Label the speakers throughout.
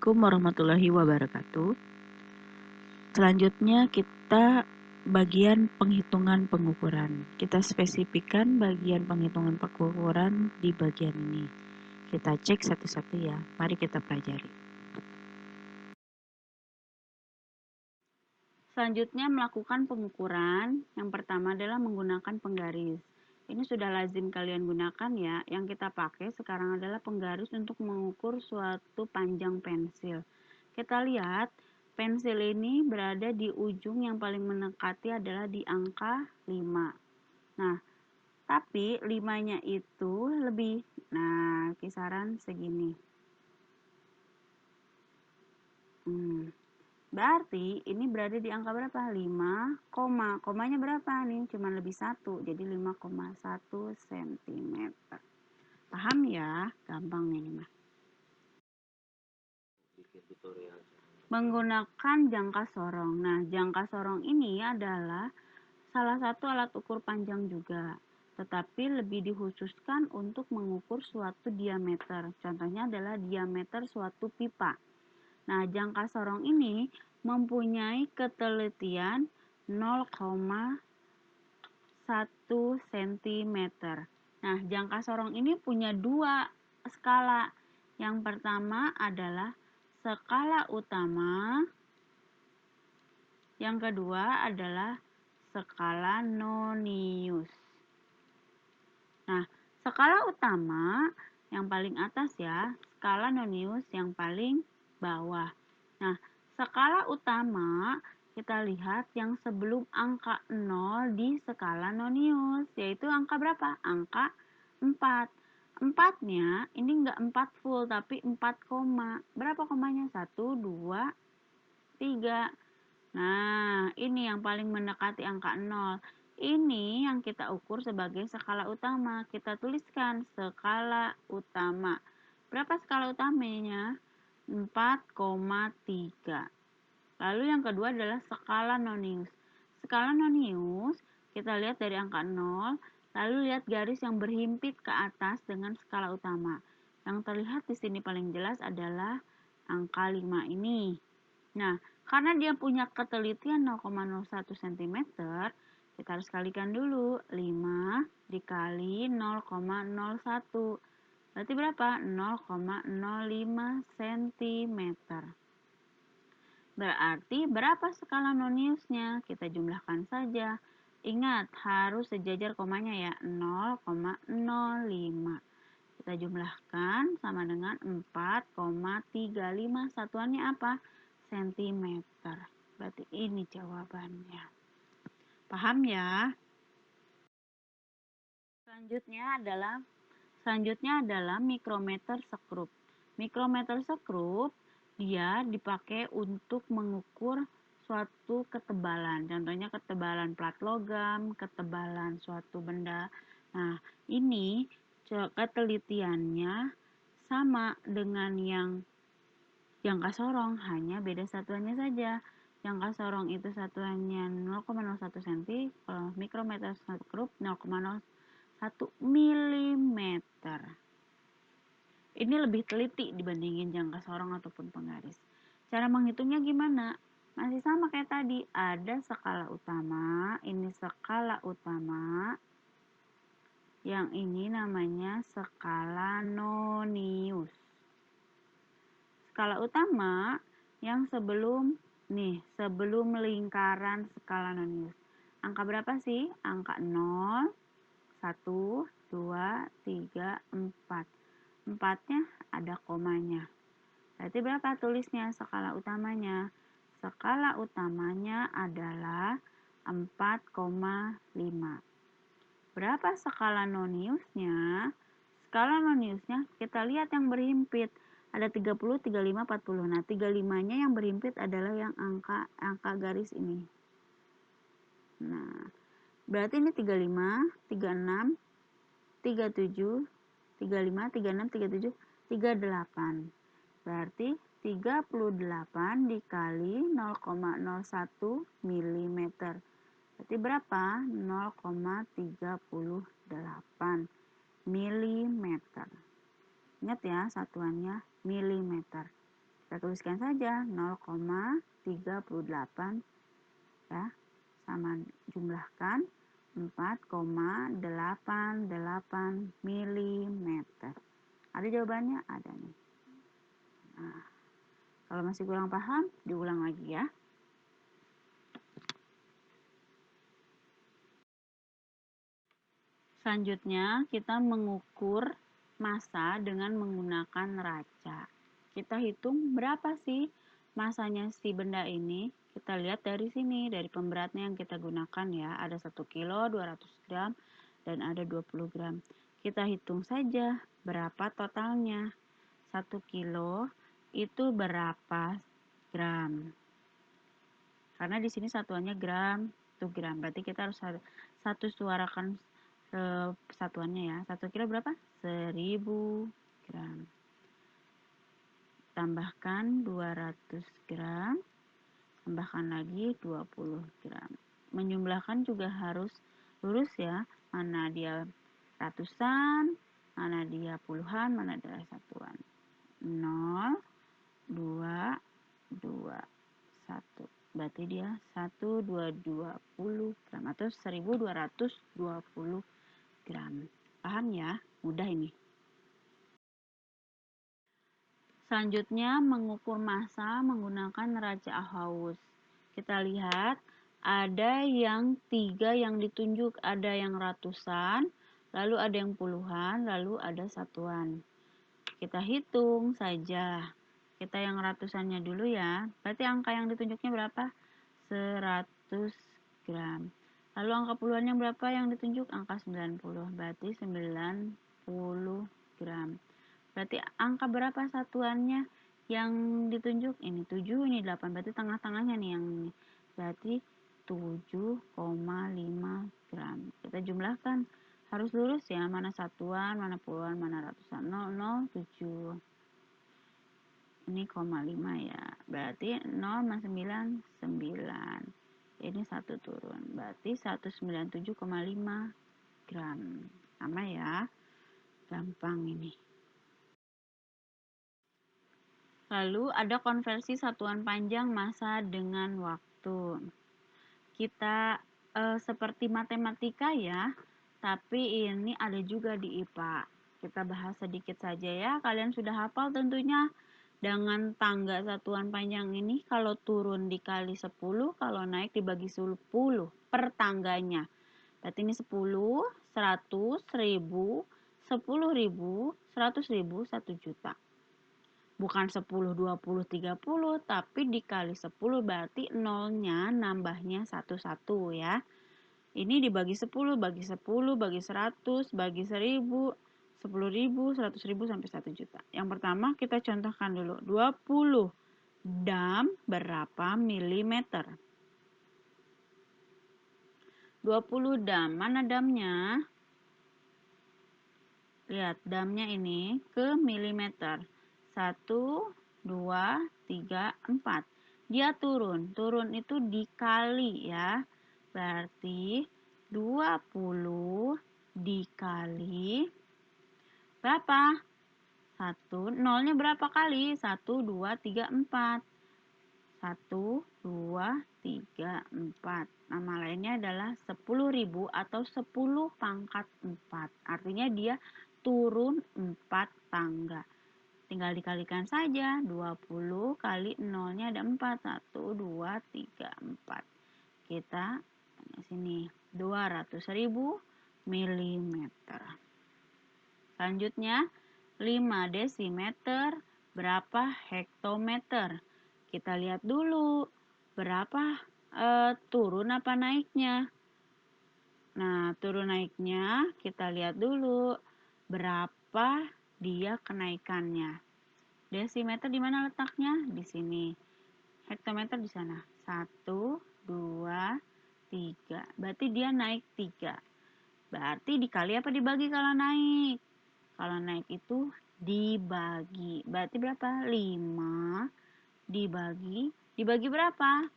Speaker 1: Assalamualaikum warahmatullahi wabarakatuh. Selanjutnya kita bagian penghitungan pengukuran. Kita spesifikkan bagian penghitungan pengukuran di bagian ini. Kita cek satu-satu ya. Mari kita pelajari. Selanjutnya melakukan pengukuran. Yang pertama adalah menggunakan penggaris. Ini sudah lazim kalian gunakan ya. Yang kita pakai sekarang adalah penggaris untuk mengukur suatu panjang pensil. Kita lihat pensil ini berada di ujung yang paling mendekati adalah di angka 5. Nah, tapi 5-nya itu lebih. Nah, kisaran segini. Berarti ini berada di angka berapa? 5, komanya berapa nih? Cuma lebih 1, jadi 5,1 cm. Paham ya? Gampang ini mah. Menggunakan jangka sorong. Nah, jangka sorong ini adalah salah satu alat ukur panjang juga, tetapi lebih dikhususkan untuk mengukur suatu diameter. Contohnya adalah diameter suatu pipa. Nah, jangka sorong ini mempunyai ketelitian 0,1 cm. Nah, jangka sorong ini punya dua skala. Yang pertama adalah skala utama, yang kedua adalah skala nonius. Nah, skala utama yang paling atas ya, skala nonius yang paling bawah. Nah, skala utama kita lihat yang sebelum angka 0 di skala nonius, yaitu angka berapa? Angka 4. 4-nya ini enggak 4 full, tapi 4 koma. Berapa komanya? 1, 2, 3. Nah, ini yang paling mendekati angka 0. Ini yang kita ukur sebagai skala utama. Kita tuliskan skala utama. Berapa skala utamanya? 4,3. Lalu yang kedua adalah skala nonius. Skala nonius, kita lihat dari angka 0, lalu lihat garis yang berhimpit ke atas dengan skala utama. Yang terlihat di sini paling jelas adalah angka 5 ini. Nah, karena dia punya ketelitian 0,01 cm, kita harus kalikan dulu. 5 dikali 0,01. Berarti berapa? 0,05 cm. Berarti berapa skala noniusnya? Kita jumlahkan saja. Ingat, harus sejajar komanya ya, 0,05. Kita jumlahkan sama dengan 4,35. Satuannya apa? Sentimeter. Berarti ini jawabannya. Paham ya? Selanjutnya adalah mikrometer sekrup. Mikrometer sekrup dia dipakai untuk mengukur suatu ketebalan. Contohnya ketebalan plat logam, ketebalan suatu benda. Nah, ini ketelitiannya sama dengan yang jangka sorong, hanya beda satuannya saja. Jangka sorong itu satuannya 0,01 cm, kalau mikrometer sekrup 0,01 mm. Ini lebih teliti dibandingin jangka sorong ataupun penggaris. Cara menghitungnya gimana? Masih sama kayak tadi, ada skala utama, ini skala utama, yang ini namanya skala nonius. Skala utama yang sebelum lingkaran skala nonius. Angka berapa sih? Angka 0, 1, 2, 3, 4. 4-nya ada komanya. Berarti berapa tulisnya skala utamanya? Skala utamanya adalah 4,5. Berapa skala noniusnya? Skala noniusnya kita lihat yang berhimpit. Ada 30, 35, 40. Nah, 35-nya yang berhimpit adalah yang angka garis ini. Nah, berarti ini 35, 36, 37, 35, 36, 37, 38. Berarti 38 dikali 0,01 mm. Berarti berapa? 0,38 mm. Ingat ya, satuannya milimeter. Kita tuliskan saja 0,38 ya, sama jumlahkan 4,88 mm. Ada jawabannya? Ada nih. Nah, kalau masih kurang paham, diulang lagi ya. Selanjutnya, kita mengukur massa dengan menggunakan neraca. Kita hitung berapa sih masanya si benda ini. Kita lihat dari sini, dari pemberatnya yang kita gunakan ya. Ada 1 kilo, 200 gram, dan ada 20 gram. Kita hitung saja berapa totalnya. 1 kilo itu berapa gram. Karena di sini satuannya gram, itu gram. Berarti kita harus satu suarakan satuannya ya. 1 kilo berapa? 1000 gram. Tambahkan 200 gram. Tambahkan lagi 20 gram. Menjumlahkan juga harus lurus ya. Mana dia ratusan, mana dia puluhan, mana dia satuan. 0, 2, 2, 1. Berarti dia 1220 gram atau 1220 gram. Paham ya? Mudah ini. Selanjutnya mengukur massa menggunakan neraca Ahous. Kita lihat ada yang 3 yang ditunjuk, ada yang ratusan, lalu ada yang puluhan, lalu ada satuan. Kita hitung saja. Kita yang ratusannya dulu ya. Berarti angka yang ditunjuknya berapa? 100 gram. Lalu angka puluhannya berapa yang ditunjuk? Angka 90. Berarti 90 gram. Berarti angka berapa satuannya yang ditunjuk? Ini 7, ini 8. Berarti tengah-tengahnya nih yang ini. Berarti 7,5 gram. Kita jumlahkan. Harus lurus ya, mana satuan, mana puluhan, mana ratusan. 007. Ini 0,5 ya. Berarti 0 sama 9, 9. Ini 1 turun. Berarti 197,5 gram. Sama ya. Gampang ini. Lalu ada konversi satuan panjang massa dengan waktu. Kita seperti matematika ya, tapi ini ada juga di IPA. Kita bahas sedikit saja ya. Kalian sudah hafal tentunya dengan tangga satuan panjang ini. Kalau turun dikali 10, kalau naik dibagi 10 per tangganya. Berarti ini 10, 100, 1000, 10.000, 100.000, 1 juta. Bukan 10, 20, 30, tapi dikali 10 berarti nolnya nambahnya 1 ya. Ini dibagi 10, bagi 10, bagi 100, bagi 1000, 10.000, 100.000 sampai 1 juta. Yang pertama kita contohkan dulu. 20 dam berapa milimeter? 20 dam. Mana damnya? Lihat damnya ini ke milimeter. 1, 2, 3, 4. Dia turun. Turun itu dikali ya. Berarti 20 dikali berapa? 1. Nolnya berapa kali? 1, 2, 3, 4. 1, 2, 3, 4. Nama lainnya adalah 10.000 atau 10 pangkat 4. Artinya dia turun 4 tangga. Tinggal dikalikan saja. 20 kali nolnya ada 4. 1, 2, 3, 4. Kita sini 200.000 milimeter. Selanjutnya 5 desimeter berapa hektometer? Kita lihat dulu berapa turun apa naiknya. Nah, turun naiknya kita lihat dulu berapa dia kenaikannya. Desimeter di mana letaknya? Di sini. Hektometer di sana. 1, 2, 3. Berarti dia naik 3. Berarti dikali apa dibagi kalau naik? Kalau naik itu dibagi. Berarti berapa? 5 dibagi berapa?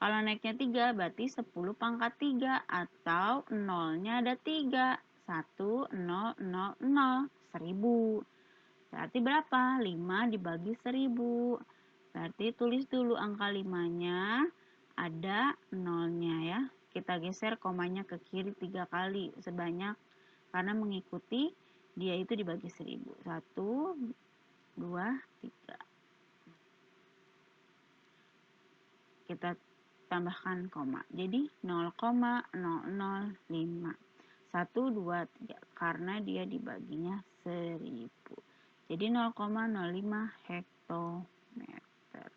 Speaker 1: Kalau naiknya 3 berarti 10 pangkat 3 atau nolnya ada 3. 1, 0, 0, 0. 1000. Berarti berapa? 5 dibagi 1000. Berarti tulis dulu angka 5-nya, ada nolnya ya. Kita geser komanya ke kiri 3 kali sebanyak, karena mengikuti dia itu dibagi 1000. 1, 2, 3. Kita tambahkan koma. Jadi 0,005. 1, 2, 3. Karena dia dibaginya 1000. Jadi 0,05 hektometer.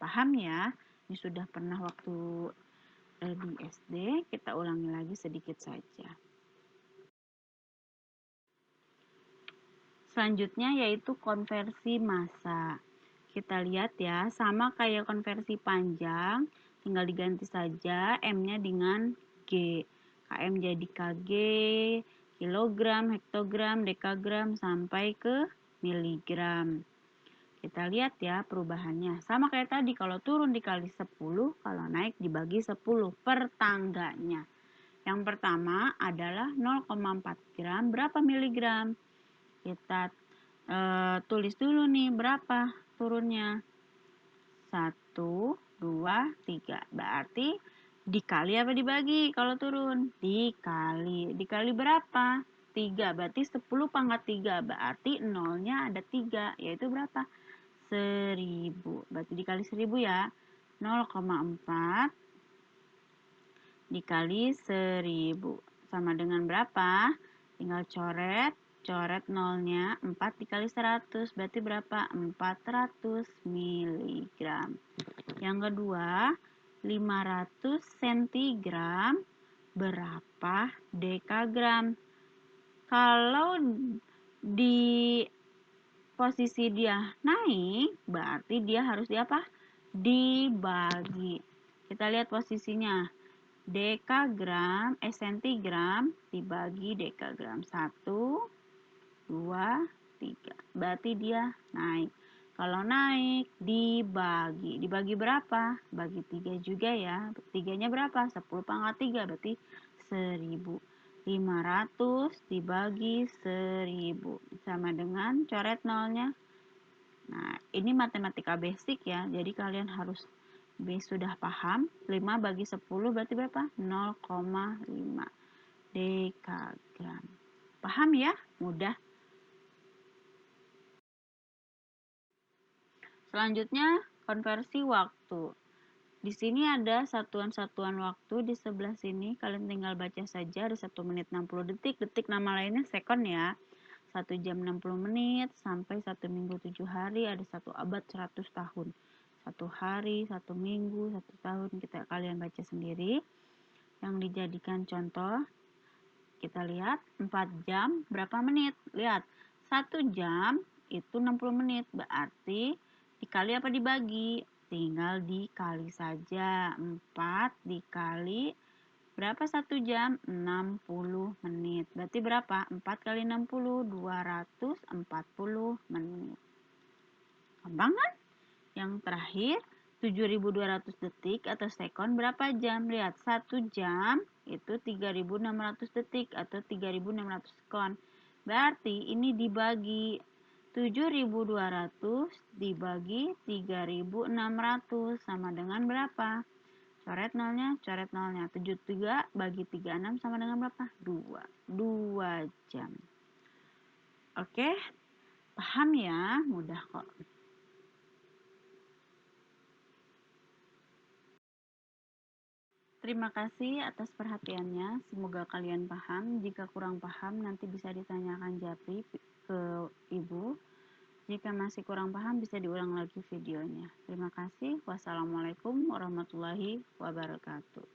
Speaker 1: Paham ya? Ini sudah pernah waktu di SD. Kita ulangi lagi sedikit saja. Selanjutnya yaitu konversi massa. Kita lihat ya, sama kayak konversi panjang, tinggal diganti saja M-nya dengan G. KM jadi KG, kilogram, hektogram, dekagram, sampai ke miligram. Kita lihat ya perubahannya. Sama kayak tadi, kalau turun dikali 10, kalau naik dibagi 10 per tangganya. Yang pertama adalah 0,4 gram, berapa miligram? Kita tulis dulu nih berapa turunnya. 1, 2, 3. Berarti dikali apa dibagi kalau turun? Dikali. Dikali berapa? 3. Berarti 10 pangkat 3. Berarti nolnya ada 3. Yaitu berapa? 1000. Berarti dikali 1000 ya. 0,4 dikali 1000. Sama dengan berapa? Tinggal coret nolnya. 4 dikali 100. Berarti berapa? 400 miligram. Yang kedua, 500 centigram berapa dekagram? Kalau di posisi dia naik, berarti dia harus dibagi. Kita lihat posisinya. Sentigram dibagi dekagram. 1, 2, 3. Berarti dia naik. Kalau naik dibagi. Dibagi berapa? Bagi 3 juga ya. 3-nya berapa? 10 pangkat 3 berarti 1000. 500 dibagi 1000 sama dengan coret nolnya. Nah, ini matematika basic ya. Jadi kalian harus sudah paham. 5 bagi 10 berarti berapa? 0,5 dekagram. Paham ya? Mudah. Selanjutnya, konversi waktu. Di sini ada satuan-satuan waktu di sebelah sini. Kalian tinggal baca saja, ada 1 menit 60 detik. Detik nama lainnya sekon ya. 1 jam 60 menit sampai 1 minggu 7 hari, ada 1 abad 100 tahun. 1 hari, 1 minggu, 1 tahun. Kalian baca sendiri. Yang dijadikan contoh, kita lihat 4 jam berapa menit. Lihat, 1 jam itu 60 menit. Berarti dikali apa dibagi? Tinggal dikali saja. 4 dikali berapa 1 jam? 60 menit. Berarti berapa? 4 kali 60, 240 menit. Gampang kan? Yang terakhir, 7.200 detik atau sekon berapa jam? Lihat, 1 jam itu 3.600 detik atau 3.600 sekon. Berarti ini dibagi 7.200 dibagi 3.600 sama dengan berapa? Coret nolnya. 73 bagi 36 sama dengan berapa? 2 jam. Oke, paham ya? Mudah kok. Terima kasih atas perhatiannya. Semoga kalian paham. Jika kurang paham, nanti bisa ditanyakan Japri ke Ibu. Jika masih kurang paham, bisa diulang lagi videonya. Terima kasih. Wassalamualaikum warahmatullahi wabarakatuh.